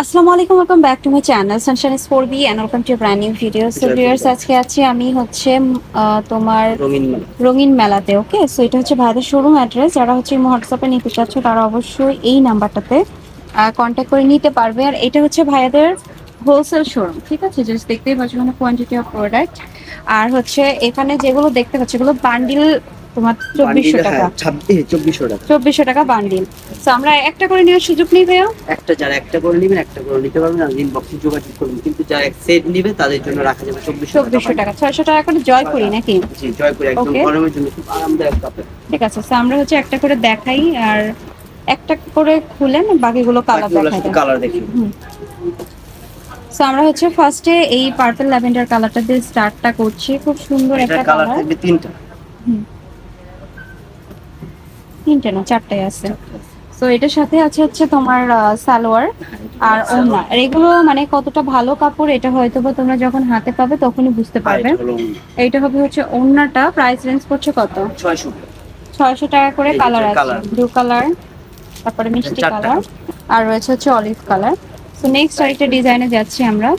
আসসালামু আলাইকুম, welcome back to my channel Sunshine is 4B and welcome to brand new video. So viewers, আজকে আছি আমি হচ্ছে তোমার রঙিন মেলা। রঙিন মেলাতে। ওকে, সো এটা হচ্ছে ভাইদের শোরুম অ্যাড্রেস। যারা হচ্ছে হোয়াটসঅ্যাপে নিতে চাচ্ছ তারা অবশ্যই এই নাম্বারটাতে কন্ট্যাক্ট করে নিতে পারবে। আর এটা হচ্ছে ভাইয়াদের হোলসেল শোরুম, ঠিক আছে? জাস্ট দেখতেই পাচ্ছ এখানে কোয়ান্টিটি অফ প্রোডাক্ট। আর হচ্ছে এখানে যেগুলো দেখতে পাচ্ছ এগুলো বান্ডিল, তোমার 2400 টাকা। 2400 টাকা বান্ডিল। তো আমরা একটা করে নেওয়ার সুযোগ নেই ভাইয়া। যারা একটা করে নেবেন একটা করে নিতে পারবেন, আর ইনবক্সে যোগাযোগ করবেন। কিন্তু যারা এক সেট নেবে তাদের জন্য রাখা যাবে 2400 টাকা, 600 টাকা করে জয়পুরি নাকি? জি, জয়পুরি একদম Okay. গরমের জন্য খুব আরামদায়ক কাপড়। ঠিক আছে, তো আমরা হচ্ছে একটা করে দেখাই আর একটা করে খুলেন, বাকিগুলো কালার বাকিগুলো দেখাই শুধু দেন। কালার দেখি। সো আমরা হচ্ছে ফার্স্টে এই পার্পল ল্যাভেন্ডার কালারটা দিয়ে স্টার্টটা করছি। খুব সুন্দর এটা একটা কালার কালার। থাকবে তিনটা। তিনটে না, চারটাই আছে। সো এটার সাথে আছে হচ্ছে তোমার সালোয়ার আর ওড়না। আর এগুলো মানে কতটা ভালো কাপড় এটা হয়তো বা তোমরা যখন হাতে পাবে তখনই বুঝতে পারবে। এইটা হবে হচ্ছে ওড়নাটা। প্রাইস রেঞ্জ করছে কত? 600। 600 টাকা করে। এই যে কালার আছে কালার। ব্লু কালার, তারপরে মিষ্টি চারটা কালার, আর রয়েছে হচ্ছে অলিভ কালার। সো নেক্সট আরেকটা ডিজাইনে যাচ্ছি আমরা।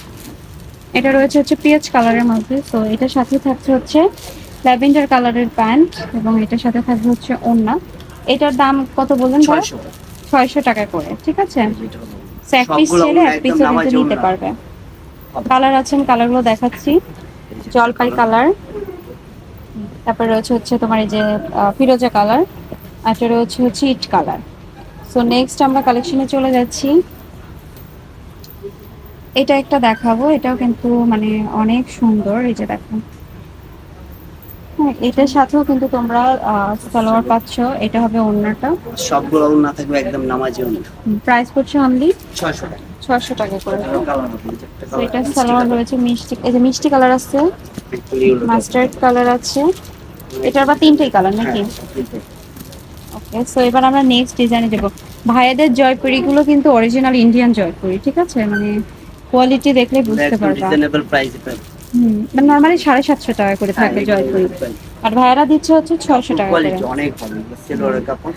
এটা রয়েছে হচ্ছে পিচ কালারের মধ্যে। তো এটার সাথে থাকছে হচ্ছে ল্যাভেন্ডার কালারের প্যান্ট এবং এটার সাথে থাকবে হচ্ছে ওড়না। এটার দাম কত বললেন ভাই? 600। 600 টাকা করে, ঠিক আছে? এক পিস সবগুলো ছেলে এক একদম পিসও নামাজ কিন্তু নিতে পারবে। কালার আছে, আমি কালারগুলো দেখাচ্ছি। জলপাই কালার, তারপরে রয়েছে হচ্ছে তোমার এই যে ফিরোজা কালার, আর এটা রয়েছে হচ্ছে ইট কালার। সো নেক্সট আমরা কালেকশনে চলে যাচ্ছি। এটা একটা দেখাবো, এটাও কিন্তু মানে অনেক সুন্দর। এই যে দেখো, হ্যাঁ, এটার সাথেও কিন্তু তোমরা সালোয়ার পাচ্ছ। এটা হবে ওড়নাটা। সবগুলো না থাকবে একদম নামাজি ওড়না। প্রাইস পড়ছে অনলি 600 টাকা। 600 টাকা করে। কালার হবে এই যে একটা তো কালার। এটা সালোয়ার রয়েছে মিষ্টি, এই যে মিষ্টি কালার আছে, মাস্টার্ড কালার আছে। এটার বা তিনটেই কালার নাকি? ওকে, সো এবার আমরা নেক্সট ডিজাইনে যাব। ভাইয়াদের জয়পুরি গুলো কিন্তু অরিজিনাল ইন্ডিয়ান জয়পুরি, ঠিক আছে? মানে কোয়ালিটি দেখলে বুঝতে পারবা। রিজনেবল প্রাইসে পাবেন। মানে নরমালি 750 টাকা করে থাকে জয়পুরি, আর ভাইয়ারা দিচ্ছে হচ্ছে 600 টাকা করে। কোয়ালিটি অনেক ভালো। সেলোয়ারের কাপড়,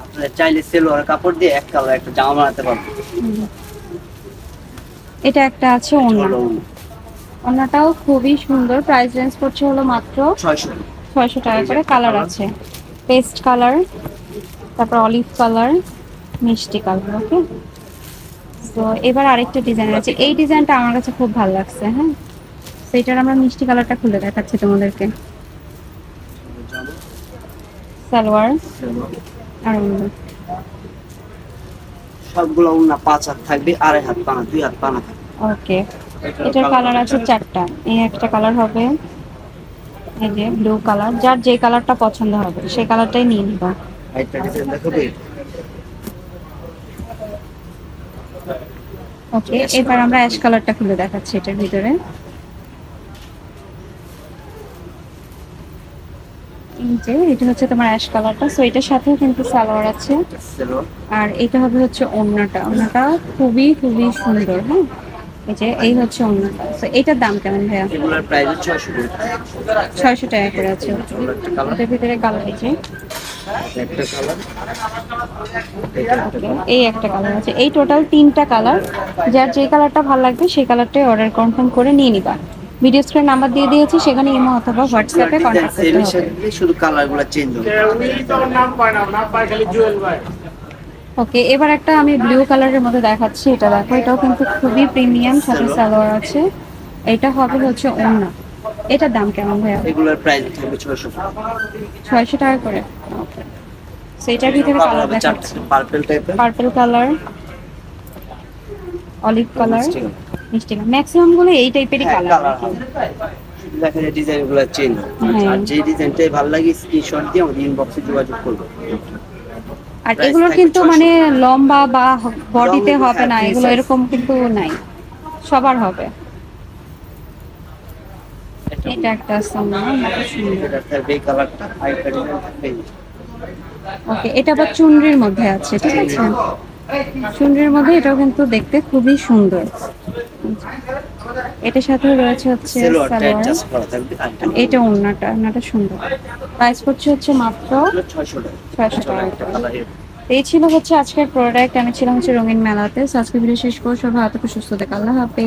আপনারা চাইলে সেলোয়ারের কাপড় দিয়ে এক কালার একটা জামা বানাতে পারবেন। এটা একটা আছে ওড়না। ওড়নাটাও খুবই সুন্দর। প্রাইস রেঞ্জ পড়ছে হলো মাত্র 600 টাকা করে। কালার আছে পেস্ট কালার, তারপর অলিভ কালার, মিষ্টি কালার। ওকে, তো এবার আরেকটা ডিজাইন আছে। এই ডিজাইনটা আমার কাছে খুব ভালো লাগছে। হ্যাঁ, সেটার আমরা মিষ্টি কালারটা খুলে দেখাচ্ছি তোমাদেরকে। সালোয়ার আর ওড়না। সবগুলো ওড়না 5 হাত থাকবে, আড়াই হাত পানা, 2 হাত পানা থাকবে। ওকে, এটার কালার আছে চারটা। এই একটা কালার হবে, এই যে ব্লু কালার। যার যে কালারটা পছন্দ হবে সেই কালারটাই নিয়ে নিবা। একটা ডিজাইন দেখাবে। ওকে, এবার আমরা অ্যাশ কালারটা খুলে দেখাচ্ছি এটার ভিতরে। এই যে এটা হচ্ছে তোমার অ্যাশ কালারটা। সো এটার সাথেও কিন্তু সালোয়ার আছে, আর এটা হবে হচ্ছে ওড়নাটা। ওড়নাটা খুবই খুবই সুন্দর। হ্যাঁ, এই যে এই হচ্ছে ওড়নাটা। সো এটার দাম কেমন ভাইয়া? এগুলোর প্রাইস 600 টাকা। 600 টাকা করে আছে। এটার ভিতরে কালার আছে, একটা কালার, এই একটা কালার আছে। এই টোটাল তিনটা কালার। যার যে কালারটা ভালো লাগবে সেই কালারটাই অর্ডার কনফার্ম করে নিয়ে নিবা। ভিডিও স্ক্রিন নাম্বার দিয়ে দিয়েছি, সেখানে ইমো অথবা হোয়াটসঅ্যাপে কন্ট্যাক্ট করতে হবে। শুধু কালারগুলো চেঞ্জ হবে। ওকে, এবার একটা আমি ব্লু কালারের মধ্যে দেখাচ্ছি। এটা দেখো, এটাও কিন্তু খুবই প্রিমিয়াম, সাথে সালোয়ার আছে। এটা হবে হচ্ছে ওড়না। এটার দাম কেমন ভাইয়া? এগুলোর প্রাইস থাকবে 600 টাকা। 600 টাকা করে। ওকে, সেটার ভিতরে কালার দেখাচ্ছি। পার্পল টাইপের, পার্পল কালার, অলিভ কালার, মিষ্টি কালার। ম্যাক্সিমাম গুলো এই টাইপেরই কালার। দেখা যায় ডিজাইনগুলো চেঞ্জ। আর যে ডিজাইনটাই ভালো লাগে স্ক্রিনশট দিয়ে আমাদের ইনবক্সে যোগাযোগ করবে। আর এগুলো কিন্তু মানে লম্বা বা বডিতে হবে না, এগুলো এরকম কিন্তু নাই, সবার হবে। এটা একটা এই কালারটা আরেকটা ডিজাইন থাকবে। ওকে, এটা আবার চুনরির মধ্যে আছে, ঠিক আছে? চুনরির মধ্যে এটাও কিন্তু দেখতে খুবই সুন্দর। এটার সাথে রয়েছে হচ্ছে সেলোয়ারটা সালোয়ার, অ্যাডজাস্ট করা থাকবে। এটা ওড়নাটা। ওড়নাটা সুন্দর। প্রাইস পড়ছে হচ্ছে মাত্র 600 টাকা। 600 টাকা। কালার এই ছিল হচ্ছে আজকের প্রোডাক্ট। আমি ছিলাম হচ্ছে রঙিন মেলাতে। আজকে ভিডিও শেষ করবো। সবাই ভালো থেকো, সুস্থ থেকো। আল্লাহ হাফেজ।